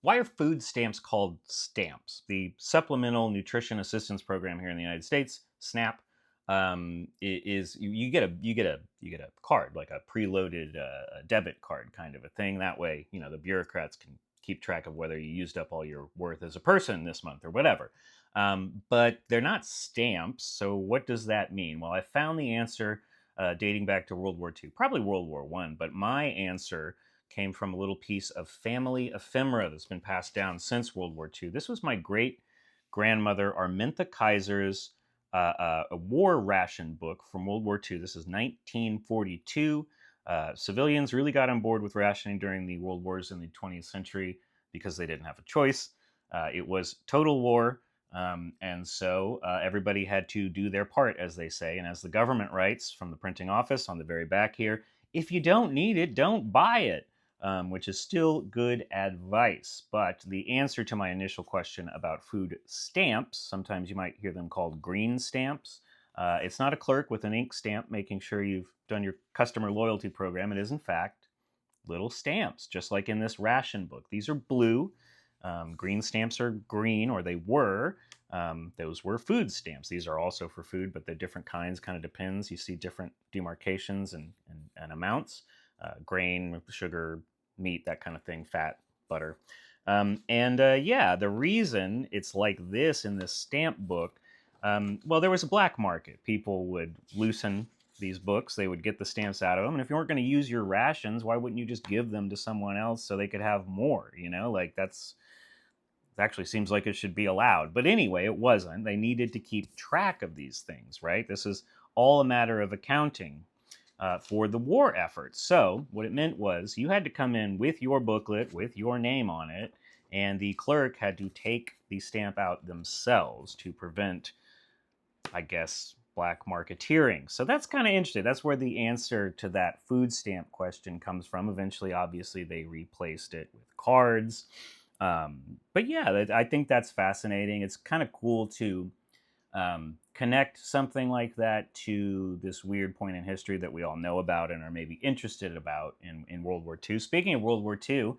Why are food stamps called stamps? The Supplemental Nutrition Assistance Program here in the United States, SNAP, is you get a card, like a preloaded debit card kind of a thing. That way, the bureaucrats can keep track of whether you used up all your worth as a person this month or whatever. But they're not stamps. So what does that mean? Well, I found the answer dating back to World War II, probably World War One, but my answer came from a little piece of family ephemera that's been passed down since World War II. This was my great grandmother Armintha Kaiser's a war ration book from World War II. This is 1942. Civilians really got on board with rationing during the world wars in the 20th century because they didn't have a choice. It was total war. And so everybody had to do their part, as they say. And as the government writes from the printing office on the very back here, if you don't need it, don't buy it, which is still good advice. But the answer to my initial question about food stamps, sometimes you might hear them called green stamps. It's not a clerk with an ink stamp making sure you've done your customer loyalty program. It is, in fact, little stamps, just like in this ration book. These are blue. Green stamps are green, or they were. Those were food stamps. These are also for food, but the different kinds kind of depends. You see different demarcations and amounts: grain, sugar, meat, that kind of thing, fat, butter. Yeah, the reason it's like this in this stamp book, well, there was a black market. People would loosen these books, they would get the stamps out of them. And if you weren't going to use your rations, why wouldn't you just give them to someone else so they could have more? Like that's it actually seems like it should be allowed. But anyway, it wasn't. They needed to keep track of these things, right? This is all a matter of accounting for the war effort. So, what it meant was you had to come in with your booklet with your name on it, and the clerk had to take the stamp out themselves to prevent, I guess, black marketeering. So that's kind of interesting. That's where the answer to that food stamp question comes from. Eventually, obviously, they replaced it with cards. But yeah, I think that's fascinating. It's kind of cool to connect something like that to this weird point in history that we all know about and are maybe interested about in World War II. Speaking of World War II,